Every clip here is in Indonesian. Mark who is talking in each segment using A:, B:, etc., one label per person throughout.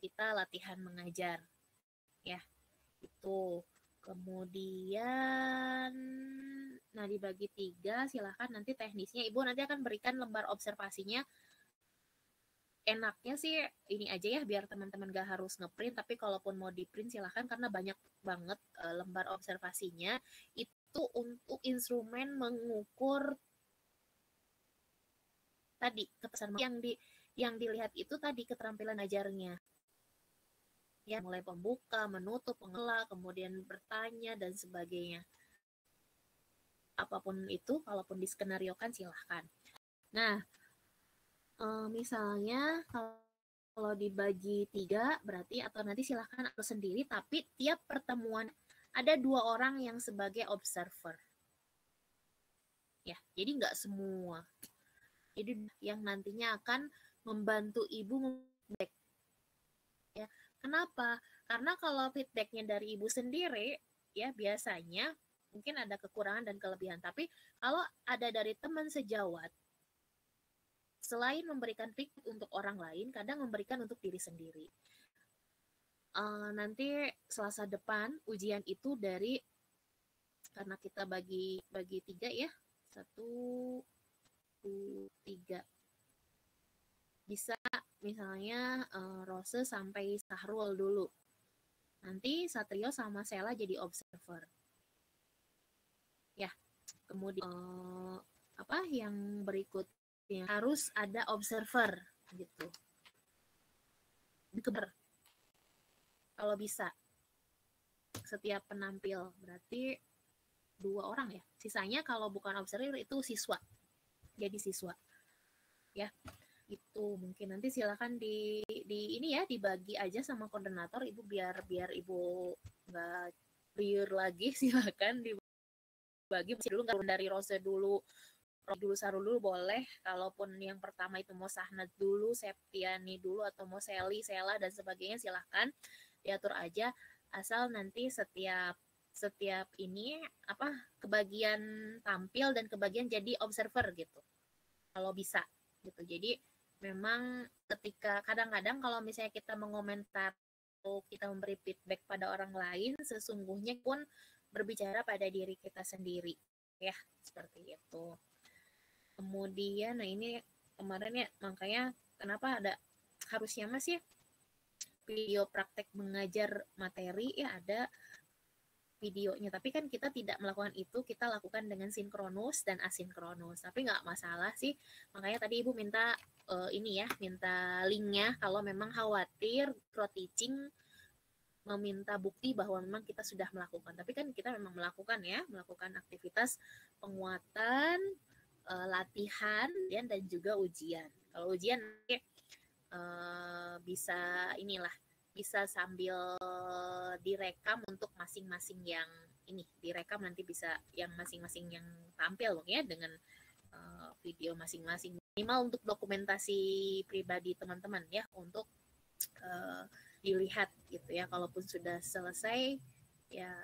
A: kita latihan mengajar. Ya, itu. Kemudian, nah dibagi 3, silahkan nanti teknisnya. Ibu nanti akan berikan lembar observasinya. Enaknya sih ini aja ya, biar teman-teman gak harus ngeprint, tapi kalaupun mau di print silahkan, karena banyak banget lembar observasinya. Itu untuk instrumen mengukur tadi ketesan yang dilihat itu tadi keterampilan ajarnya. Ya, mulai pembuka, menutup, pengelola, kemudian bertanya dan sebagainya. Apapun itu, kalaupun diskenariokan silahkan. Nah, misalnya kalau dibagi 3 berarti, atau nanti silahkan atau sendiri, tapi tiap pertemuan ada 2 orang yang sebagai observer. Ya, jadi nggak semua. Jadi yang nantinya akan membantu ibu feedback. Ya, kenapa? Karena kalau feedbacknya dari ibu sendiri, ya biasanya mungkin ada kekurangan dan kelebihan. Tapi kalau ada dari teman sejawat, selain memberikan feedback untuk orang lain, kadang memberikan untuk diri sendiri. Nanti Selasa depan ujian itu dari, karena kita bagi 3 ya, 1, 2, 3. Bisa misalnya Rose sampai Sahrul dulu. Nanti Satrio sama Sela jadi observer. Ya, kemudian apa yang berikutnya harus ada observer gitu. Kalau bisa setiap penampil berarti 2 orang ya. Sisanya kalau bukan observer itu siswa. Jadi siswa. Ya. Itu mungkin nanti silakan di ini ya, dibagi aja sama koordinator ibu, biar ibu nggak liur lagi. Silakan dibagi dulu, nggak dari Rose dulu Sarul dulu boleh. Kalaupun yang pertama itu mau Sahnat dulu, Septiani dulu, atau mau Seli, Sela dan sebagainya, silahkan diatur aja, asal nanti setiap ini apa kebagian tampil dan kebagian jadi observer gitu, kalau bisa gitu. Jadi memang ketika kadang-kadang kalau misalnya kita mengomentar atau kita memberi feedback pada orang lain, sesungguhnya pun berbicara pada diri kita sendiri ya, seperti itu. Kemudian, nah ini kemarin ya, makanya kenapa ada harusnya masih video praktek mengajar materi ya, ada videonya. Tapi kan kita tidak melakukan itu, kita lakukan dengan sinkronus dan asinkronus. Tapi nggak masalah sih. Makanya tadi ibu minta ini ya, minta linknya kalau memang khawatir pro teaching meminta bukti bahwa memang kita sudah melakukan. Tapi kan kita memang melakukan ya, melakukan aktivitas penguatan, latihan dan juga ujian. Kalau ujian bisa inilah, bisa sambil direkam untuk masing-masing yang ini, direkam nanti bisa yang masing-masing yang tampil ya dengan video masing-masing, minimal untuk dokumentasi pribadi teman-teman ya, untuk dilihat gitu ya. Kalaupun sudah selesai ya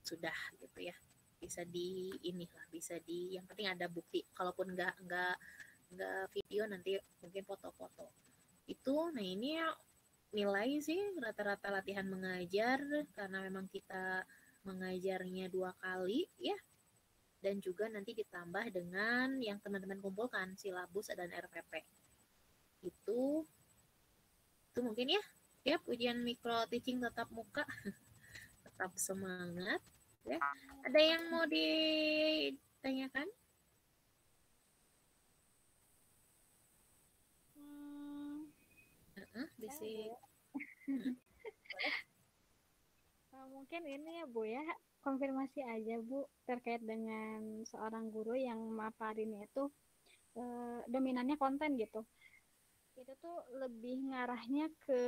A: sudah gitu ya, bisa di inilah, bisa di, yang penting ada bukti. Kalaupun nggak video, nanti mungkin foto-foto itu. Nah ini nilai sih rata-rata latihan mengajar, karena memang kita mengajarnya 2 kali ya, dan juga nanti ditambah dengan yang teman-teman kumpulkan silabus dan RPP itu mungkin ya. Siap, ujian micro teaching tetap muka. Tetap semangat ya. Ada yang mau ditanyakan? Bisa.
B: Mungkin ini ya Bu ya, konfirmasi aja Bu terkait dengan seorang guru yang memaparinnya itu dominannya konten gitu. Itu tuh lebih ngarahnya ke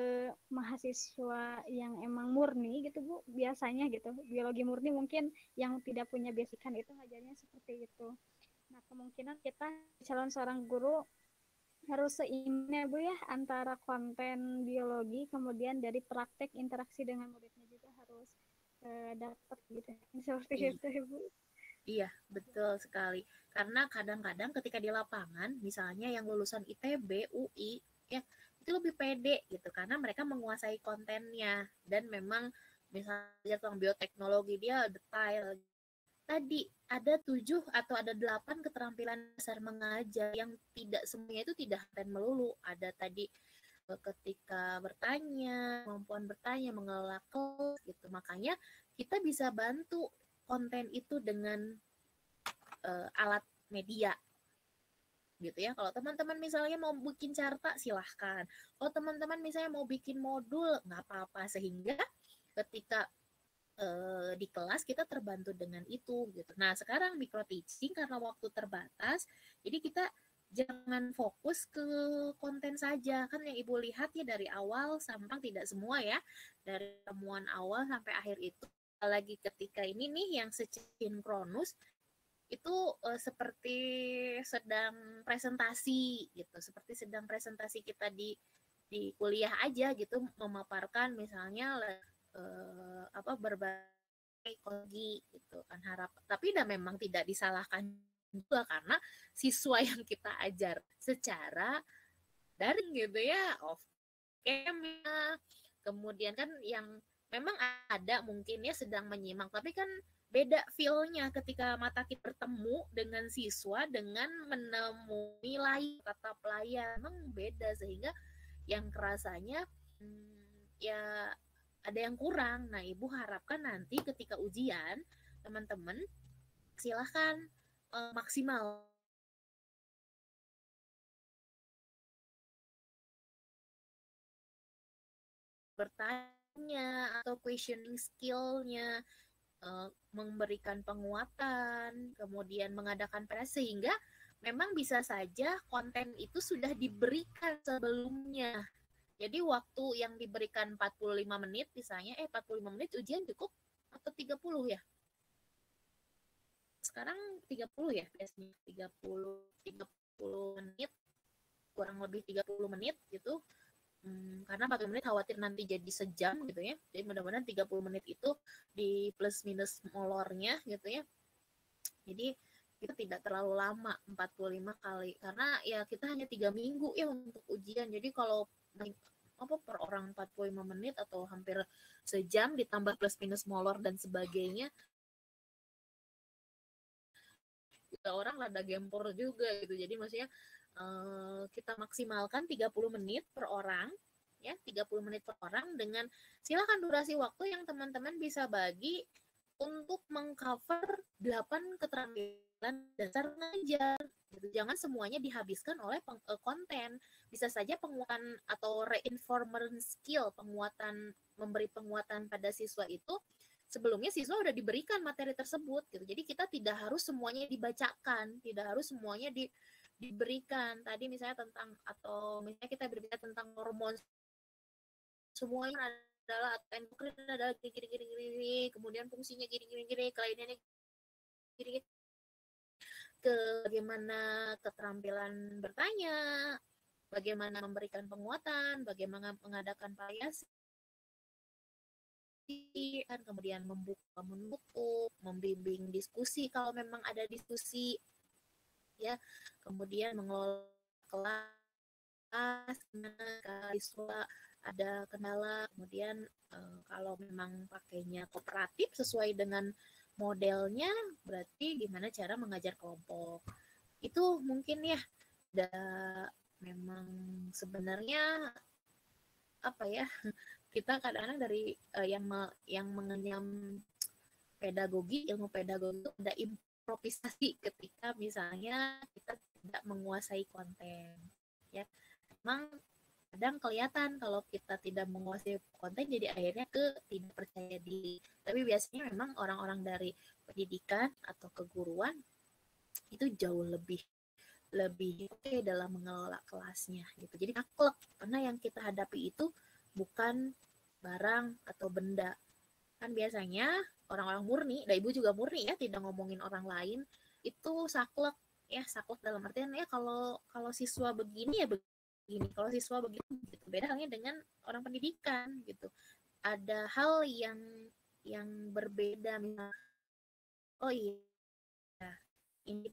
B: mahasiswa yang emang murni gitu Bu, biasanya gitu. Biologi murni mungkin yang tidak punya basican itu ngajarnya seperti itu. Nah, kemungkinan kita calon seorang guru harus seimbang Bu ya, antara konten biologi kemudian dari praktek interaksi dengan muridnya juga harus dapat gitu. Seperti itu Bu.
A: Iya, betul sekali. Karena kadang-kadang ketika di lapangan, misalnya yang lulusan ITB, UI, ya itu lebih pede gitu karena mereka menguasai kontennya dan memang misalnya tentang bioteknologi dia detail. Tadi ada 7 atau ada 8 keterampilan dasar mengajar yang tidak semuanya itu tidak konten melulu. Ada tadi ketika bertanya, kemampuan bertanya, mengelola kelas gitu. Makanya kita bisa bantu konten itu dengan alat media gitu ya. Kalau teman-teman misalnya mau bikin carta silahkan. Kalau teman-teman misalnya mau bikin modul nggak apa-apa sehingga ketika di kelas kita terbantu dengan itu gitu. Nah sekarang micro teaching karena waktu terbatas, jadi kita jangan fokus ke konten saja kan yang ibu lihat ya dari awal sampai tidak semua ya dari temuan awal sampai akhir itu lagi ketika ini nih yang sinkronus itu seperti sedang presentasi gitu, seperti sedang presentasi kita di kuliah aja gitu, memaparkan misalnya berbagai kondisi gitu kan harap. Tapi dah memang tidak disalahkan juga karena siswa yang kita ajar secara daring gitu ya, off cam ya. Kemudian kan yang memang ada mungkin ya sedang menyimak, tapi kan beda feel-nya ketika mata kita bertemu dengan siswa dengan menemui tatap layar, memang beda sehingga yang kerasanya ya ada yang kurang. Nah, Ibu harapkan nanti ketika ujian teman-teman silahkan maksimal bertanya atau questioning skill-nya, memberikan penguatan, kemudian mengadakan press sehingga memang bisa saja konten itu sudah diberikan sebelumnya. Jadi waktu yang diberikan 45 menit misalnya, 45 menit ujian cukup atau 30 ya? Sekarang 30 ya biasanya, 30 menit, kurang lebih 30 menit gitu. Karena 40 menit khawatir nanti jadi sejam gitu ya. Jadi mudah-mudahan 30 menit itu di plus minus molornya gitu ya. Jadi kita tidak terlalu lama 45 kali karena ya kita hanya 3 minggu ya untuk ujian. Jadi kalau per orang 45 menit atau hampir sejam ditambah plus minus molor dan sebagainya, kita orang rada gempor juga gitu. Jadi maksudnya kita maksimalkan 30 menit per orang ya, 30 menit per orang dengan silakan durasi waktu yang teman-teman bisa bagi untuk mengcover 8 keterampilan dasar mengajar gitu. Jangan semuanya dihabiskan oleh konten. Bisa saja penguatan atau reinforcement skill, memberi penguatan pada siswa itu sebelumnya siswa sudah diberikan materi tersebut gitu. Jadi kita tidak harus semuanya dibacakan, tidak harus semuanya diberikan. Tadi misalnya tentang atau misalnya kita berbicara tentang hormon, semuanya adalah endokrin adalah gini, kemudian fungsinya gini, kelainannya gini, ke bagaimana keterampilan bertanya, bagaimana memberikan penguatan, bagaimana mengadakan variasi, kemudian membuka menutup, membimbing diskusi kalau memang ada diskusi ya, kemudian mengelola kelas, siswa ada kendala, kemudian kalau memang pakainya kooperatif sesuai dengan modelnya, berarti gimana cara mengajar kelompok. Itu mungkin ya, memang sebenarnya apa ya, kita kadang-kadang dari yang mengenyam pedagogi, ilmu pedagogi itu ada improvisasi ketika misalnya kita tidak menguasai konten ya. Memang kadang kelihatan kalau kita tidak menguasai konten jadi akhirnya tidak percaya diri. Tapi biasanya memang orang-orang dari pendidikan atau keguruan itu jauh lebih oke dalam mengelola kelasnya gitu. Jadi taklek karena yang kita hadapi itu bukan barang atau benda. Kan biasanya orang-orang murni, dan ibu juga murni ya, tidak ngomongin orang lain, itu saklek ya, saklek dalam artian ya kalau siswa begini ya begini, kalau siswa begitu gitu. Beda halnya dengan orang pendidikan gitu. Ada hal yang berbeda, misalnya oh iya ini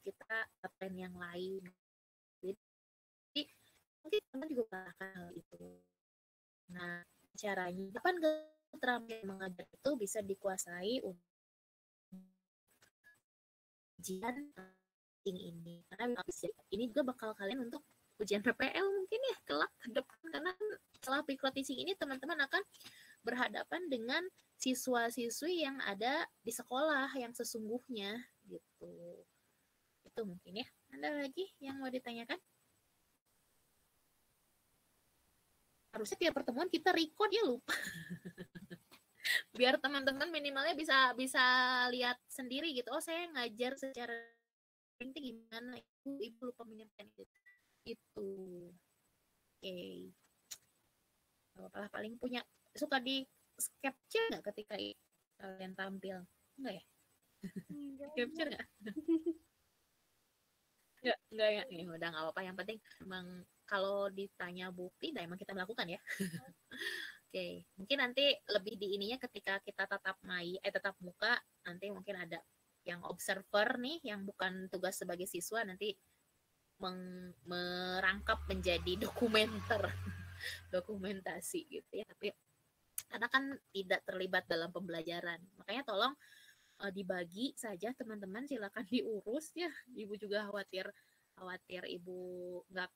A: kita plan yang lain. Jadi mungkin teman juga merasakan hal itu. Nah, caranya kapan keterampilan mengajar itu bisa dikuasai untuk ujian ini, karena ini juga bakal kalian untuk ujian PPL mungkin ya kelak ke depan, karena setelah Pikro Teaching ini teman-teman akan berhadapan dengan siswa-siswi yang ada di sekolah yang sesungguhnya gitu. Itu mungkin ya. Ada lagi yang mau ditanyakan? Harusnya tiap pertemuan kita record ya, lupa. Biar teman-teman minimalnya bisa lihat sendiri gitu. Oh, saya ngajar secara itu gimana, ibu lupa menyampaikan itu. Oke. Okay. Paling punya suka di capture nggak ketika kalian tampil? Enggak ya? Capture nggak? Enggak ya. Ya udah nggak apa-apa. Yang penting emang kalau ditanya bukti, nah emang kita melakukan ya. Oke, mungkin nanti lebih di ininya ketika kita tatap muka, nanti mungkin ada yang observer nih, yang bukan tugas sebagai siswa, nanti merangkap menjadi dokumenter, dokumentasi gitu ya. Tapi karena kan tidak terlibat dalam pembelajaran, makanya tolong dibagi saja teman-teman, silakan diurus ya. Ibu juga khawatir ibu nggak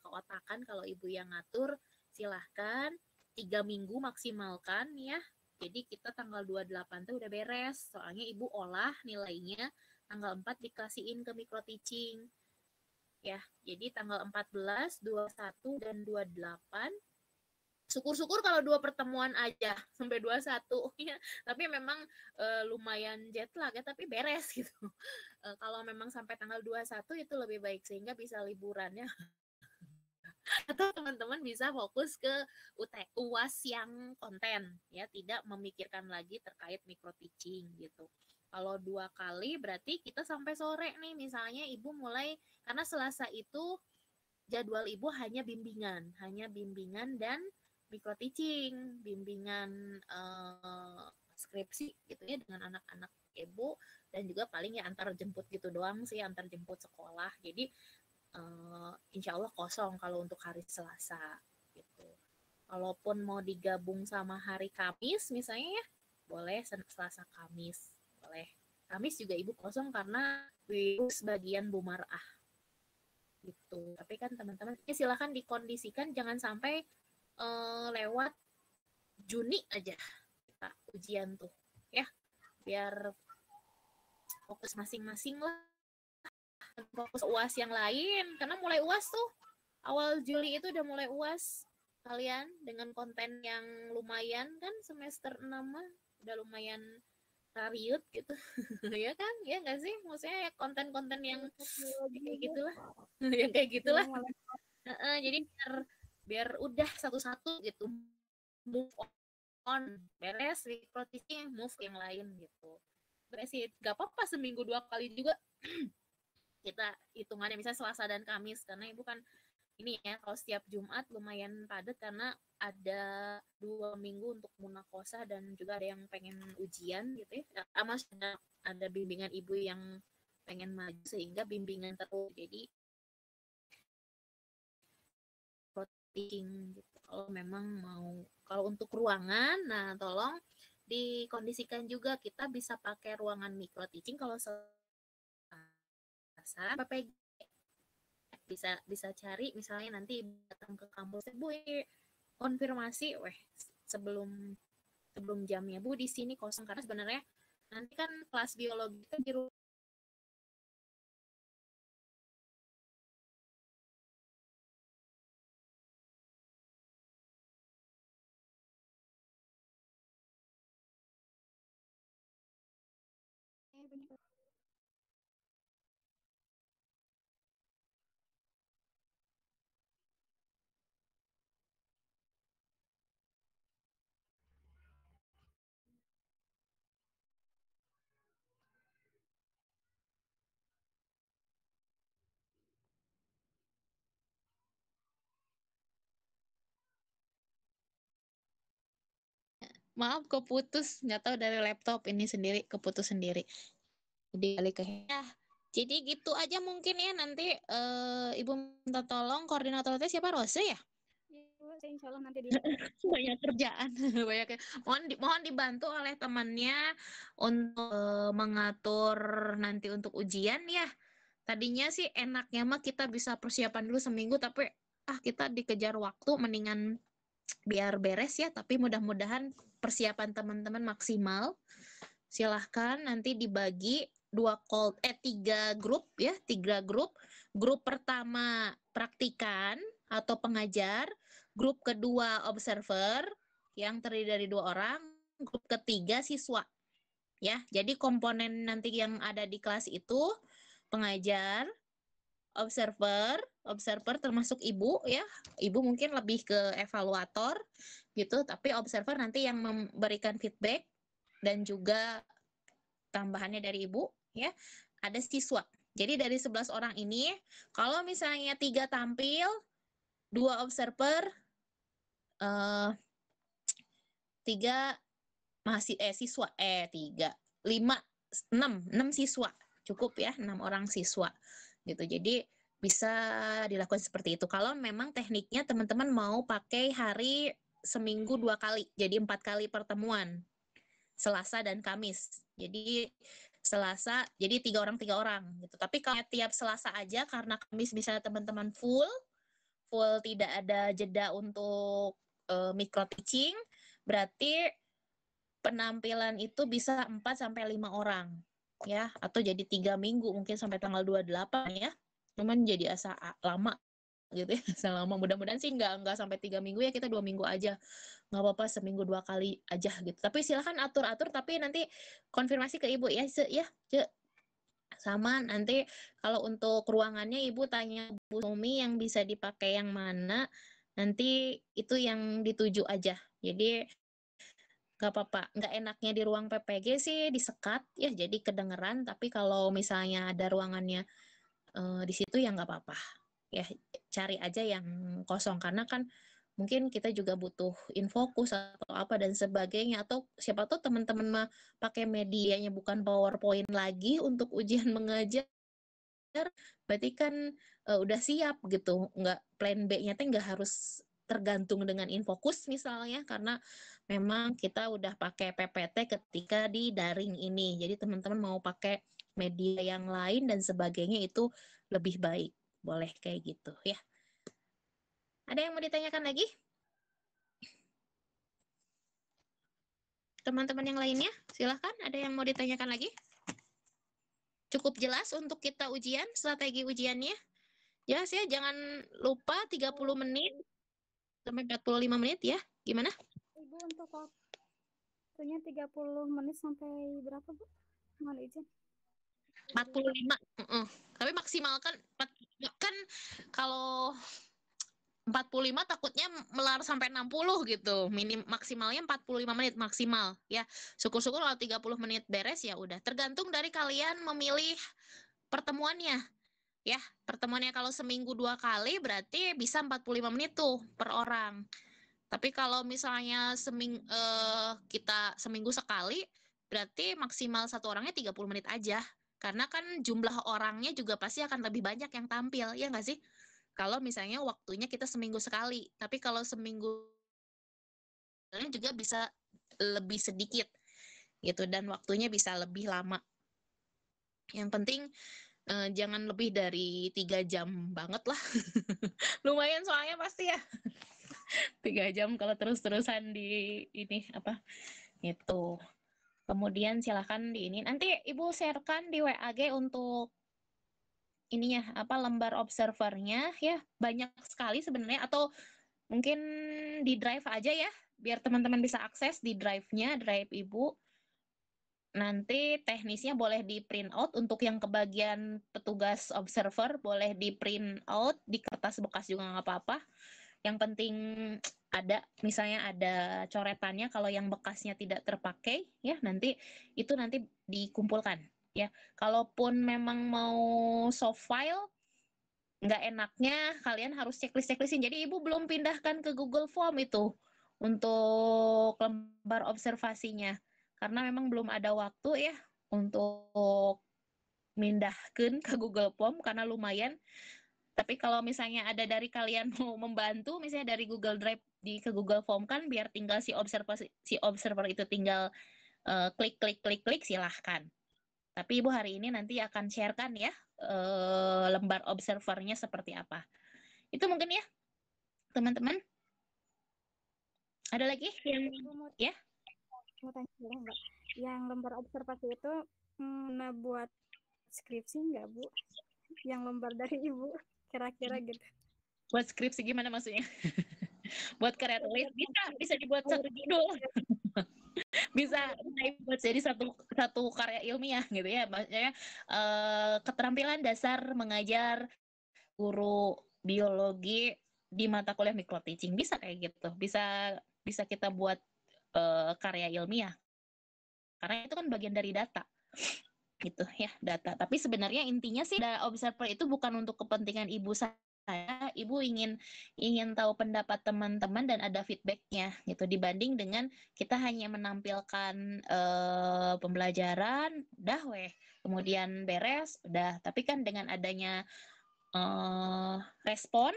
A: keotakan. Kalau ibu yang ngatur, silahkan 3 minggu maksimalkan ya. Jadi kita tanggal 28 tuh udah beres, soalnya ibu olah nilainya tanggal 4 dikasihin ke micro teaching ya. Jadi tanggal 14, 21 dan 28, syukur-syukur kalau 2 pertemuan aja sampai 21 ya. Tapi memang lumayan jet lag ya, tapi beres gitu. Kalau memang sampai tanggal 21 itu lebih baik, sehingga bisa liburannya. Atau teman-teman bisa fokus ke UAS yang konten ya, tidak memikirkan lagi terkait micro teaching gitu. Kalau 2 kali berarti kita sampai sore nih, misalnya ibu mulai, karena Selasa itu jadwal ibu hanya bimbingan dan micro teaching, bimbingan skripsi gitu ya dengan anak-anak ibu, dan juga paling ya antar jemput gitu doang sih, antar jemput sekolah. Jadi insya Allah kosong kalau untuk hari Selasa gitu. Kalaupun mau digabung sama hari Kamis misalnya ya, boleh Selasa Kamis, boleh. Kamis juga ibu kosong karena virus bagian bumarah gitu. Tapi kan teman-teman ya silahkan dikondisikan, jangan sampai lewat Juni aja kita ujian tuh ya, biar fokus masing-masing lah, fokus UAS yang lain, karena mulai UAS tuh awal Juli itu udah mulai UAS kalian dengan konten yang lumayan kan, semester 6 mah udah lumayan rariut gitu. Ya kan, ya nggak sih, maksudnya konten-konten yang kayak gitulah. Yang kayak gitulah. Jadi biar udah satu-satu gitu, move on, beres rekrutisinya, move yang lain gitu. Beres sih, nggak apa-apa seminggu 2 kali juga. Kita hitungannya misalnya Selasa dan Kamis, karena ibu kan ini ya, kalau setiap Jumat lumayan padat karena ada 2 minggu untuk munakosah dan juga ada yang pengen ujian gitu ya. Masih ada bimbingan ibu yang pengen maju, sehingga bimbingan terus. Jadi teaching gitu. Kalau memang mau, kalau untuk ruangan, nah tolong dikondisikan juga, kita bisa pakai ruangan micro teaching kalau PPG. Bisa cari misalnya nanti datang ke kampus, Bu konfirmasi sebelum jamnya, Bu di sini kosong, karena sebenarnya nanti kan kelas biologi itu di maaf keputus, nggak tahu dari laptop ini sendiri keputus sendiri. Jadi balik ke ya, Jadi gitu aja mungkin ya, nanti Ibu minta tolong koordinatornya siapa, Rose ya?
B: Iya, Bu, insya Allah nanti
A: Banyak kerjaan, banyak. Mohon dibantu oleh temannya untuk mengatur nanti untuk ujian ya. Tadinya sih enaknya mah kita bisa persiapan dulu seminggu, tapi kita dikejar waktu, mendingan biar beres ya. Tapi mudah-mudahan persiapan teman-teman maksimal. Silahkan nanti dibagi tiga grup ya, tiga grup. Grup pertama praktikan atau pengajar, grup kedua observer yang terdiri dari 2 orang, grup ketiga siswa ya. Jadi komponen nanti yang ada di kelas itu pengajar, observer, observer termasuk ibu ya. Ibu mungkin lebih ke evaluator gitu, tapi observer nanti yang memberikan feedback dan juga tambahannya dari ibu ya. Ada siswa. Jadi dari 11 orang ini, kalau misalnya 3 tampil, 2 observer, 3 siswa, 6 siswa. Cukup ya, 6 orang siswa. Gitu. Jadi bisa dilakukan seperti itu. Kalau memang tekniknya teman-teman mau pakai hari seminggu 2 kali, jadi 4 kali pertemuan. Selasa dan Kamis. Jadi Selasa, jadi 3 orang gitu. Tapi kalau tiap Selasa aja, karena Kamis bisa teman-teman full tidak ada jeda untuk micro teaching, berarti penampilan itu bisa 4 sampai 5 orang ya, atau jadi 3 minggu mungkin sampai tanggal 28 ya. Cuman jadi asa lama gitu ya, selama mudah-mudahan sih nggak sampai 3 minggu ya, kita 2 minggu aja, nggak apa-apa seminggu 2 kali aja gitu. Tapi silahkan atur-atur, tapi nanti konfirmasi ke ibu ya, ya, sama nanti kalau untuk ruangannya ibu tanya Bu Sumi yang bisa dipakai yang mana, nanti itu yang dituju aja. Jadi nggak apa-apa, nggak enaknya di ruang PPG sih disekat ya, jadi kedengeran, tapi kalau misalnya ada ruangannya di situ ya nggak apa-apa ya, cari aja yang kosong, karena kan mungkin kita juga butuh infokus atau apa dan sebagainya, atau siapa tahu teman-teman mah pakai medianya bukan PowerPoint lagi untuk ujian mengajar, berarti kan udah siap gitu, nggak plan B-nya teh nggak harus tergantung dengan infokus misalnya, karena memang kita udah pakai PPT ketika di daring ini, jadi teman-teman mau pakai media yang lain dan sebagainya itu lebih baik, boleh kayak gitu ya. Ada yang mau ditanyakan lagi? Teman-teman yang lainnya, silahkan. Ada yang mau ditanyakan lagi? Cukup jelas untuk kita ujian, strategi ujiannya? Jelas ya, jangan lupa 30 menit sampai 45 menit ya. Gimana?
B: Ibu untuk waktunya 30 menit sampai berapa, Bu? Mohon izin.
A: 45. Tapi maksimal kan kalau 45 takutnya melar sampai 60 gitu. Maksimalnya 45 menit maksimal ya. Syukur-syukur kalau 30 menit beres ya udah. Tergantung dari kalian memilih pertemuannya. Ya, pertemuannya kalau seminggu 2 kali berarti bisa 45 menit tuh per orang. Tapi kalau misalnya kita seminggu sekali, berarti maksimal satu orangnya 30 menit aja. Karena kan jumlah orangnya juga pasti akan lebih banyak yang tampil, ya nggak sih? Kalau misalnya waktunya kita seminggu sekali. Tapi kalau seminggu juga bisa lebih sedikit gitu, dan waktunya bisa lebih lama. Yang penting jangan lebih dari 3 jam banget lah. Lumayan soalnya pasti ya. 3 jam kalau terus-terusan di ini apa itu. Kemudian silakan di ini. Nanti Ibu sharekan di WAG untuk ininya apa, lembar observernya ya. Banyak sekali sebenarnya, atau mungkin di drive aja ya, biar teman-teman bisa akses di drive-nya, drive Ibu. Nanti teknisnya boleh di print out, untuk yang kebagian petugas observer boleh di print out di kertas bekas juga nggak apa-apa. Yang penting ada, misalnya ada coretannya kalau yang bekasnya tidak terpakai ya, nanti itu nanti dikumpulkan ya. Kalaupun memang mau soft file, nggak enaknya kalian harus checklist-checklistin. Jadi Ibu belum pindahkan ke Google Form itu untuk lembar observasinya. Karena memang belum ada waktu ya untuk mindahkeun ke Google Form karena lumayan. Tapi kalau misalnya ada dari kalian mau membantu, misalnya dari Google Drive ke Google Form kan, biar tinggal si observer itu tinggal klik klik klik klik, silahkan. Tapi Ibu hari ini nanti akan sharekan ya lembar observernya seperti apa. Itu mungkin ya teman-teman. Ada lagi yang ya?
B: Mau tanya boleh Mbak, yang lembar observasi itu buat skripsi nggak Bu? Yang lembar dari Ibu kira-kira gitu.
A: Buat skripsi gimana maksudnya? Buat karya tulis bisa dibuat satu judul. bisa buat jadi satu karya ilmiah gitu ya. Maksudnya keterampilan dasar mengajar guru biologi di mata kuliah micro teaching, bisa kayak gitu. Bisa kita buat karya ilmiah. Karena itu kan bagian dari data. Gitu ya, data. Tapi sebenarnya intinya sih observer itu bukan untuk kepentingan Ibu saya, Ibu ingin tahu pendapat teman-teman dan ada feedbacknya gitu, dibanding dengan kita hanya menampilkan pembelajaran, udah kemudian beres, udah. Tapi kan dengan adanya respon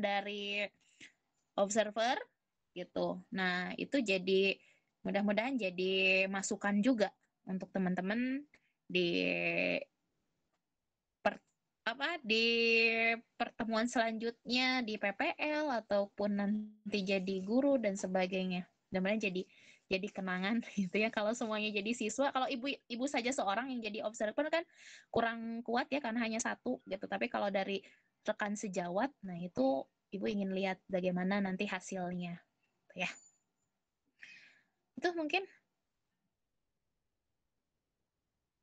A: dari observer gitu. Nah, itu jadi mudah-mudahan jadi masukan juga untuk teman-teman di di pertemuan selanjutnya di PPL ataupun nanti jadi guru dan sebagainya. Mudah-mudahan jadi kenangan gitu ya, kalau semuanya jadi siswa. Kalau ibu saja seorang yang jadi observer kan kurang kuat ya, karena hanya satu gitu. Tapi kalau dari rekan sejawat, nah itu ibu ingin lihat bagaimana nanti hasilnya ya. Itu mungkin.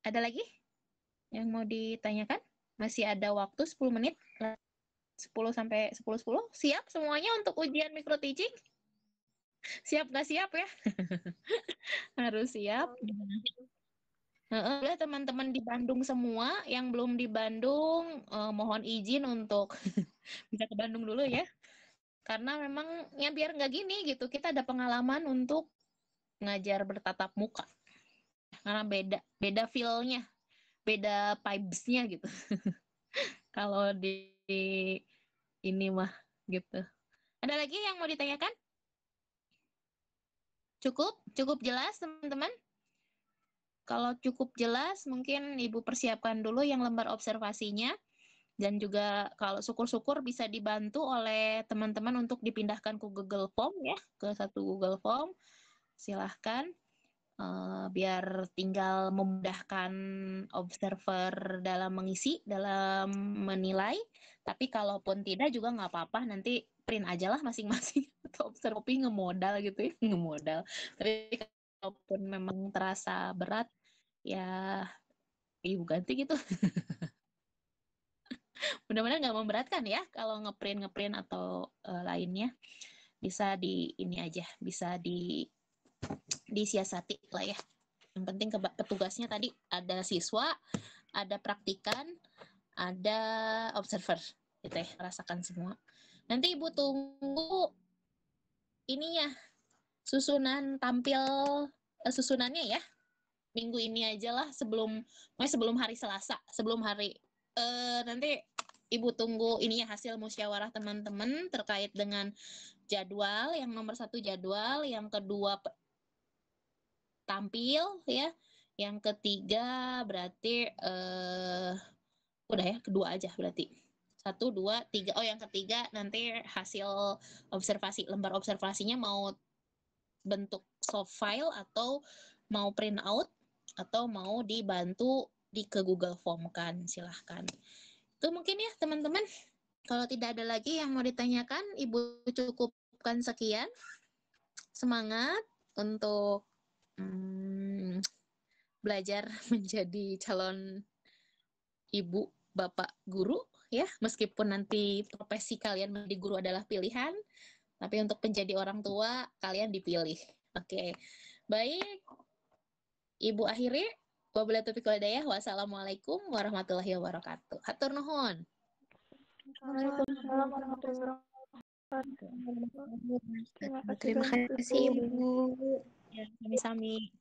A: Ada lagi yang mau ditanyakan? Masih ada waktu 10 menit. 10 sampai 10. Siap semuanya untuk ujian micro teaching? Siap nggak siap ya? Harus siap. Boleh teman-teman di Bandung semua, yang belum di Bandung mohon izin untuk bisa ke Bandung dulu ya. Karena memang ya biar nggak gini gitu, kita ada pengalaman untuk ngajar bertatap muka. Karena beda feel-nya, beda vibes-nya gitu. Kalau di ini mah gitu. Ada lagi yang mau ditanyakan? Cukup jelas teman-teman? Kalau cukup jelas, mungkin Ibu persiapkan dulu yang lembar observasinya. Dan juga kalau syukur-syukur bisa dibantu oleh teman-teman untuk dipindahkan ke Google Form ya, ke satu Google Form. Silahkan. Biar tinggal memudahkan observer dalam mengisi, dalam menilai. Tapi kalaupun tidak juga nggak apa-apa, nanti print aja lah masing-masing. Atau observer ngemodal gitu ya, ngemodal. Tapi kalaupun memang terasa berat, ya ibu ganti gitu. Mudah-mudahan nggak memberatkan ya kalau ngeprint atau lainnya. Bisa di ini aja, bisa disiasati lah ya. Yang penting petugasnya tadi ada siswa, ada praktikan, ada observer, gitu ya, rasakan semua. Nanti Ibu tunggu ininya, susunannya ya. Minggu ini aja lah, sebelum hari Selasa, nanti Ibu tunggu ininya, hasil musyawarah teman-teman terkait dengan jadwal. Yang nomor 1 jadwal, yang kedua tampil ya, yang ketiga berarti udah ya, kedua aja berarti. 1, 2, 3. Oh, yang ketiga nanti hasil observasi, lembar observasinya mau bentuk soft file atau mau print out atau mau dibantu ke Google Form kan, silahkan. Itu mungkin ya teman-teman. Kalau tidak ada lagi yang mau ditanyakan, Ibu cukupkan sekian. Semangat untuk belajar menjadi calon ibu, bapak guru ya. Meskipun nanti profesi kalian menjadi guru adalah pilihan, tapi untuk menjadi orang tua kalian dipilih. Oke. Baik. Ibu akhiri. Wabillahi taufiq wal hidayah. Wassalamualaikum warahmatullahi wabarakatuh. Hatur nuhun.
B: Waalaikumsalam warahmatullahi wabarakatuh.
C: Terima kasih Ibu.
A: Ya, sami-sami.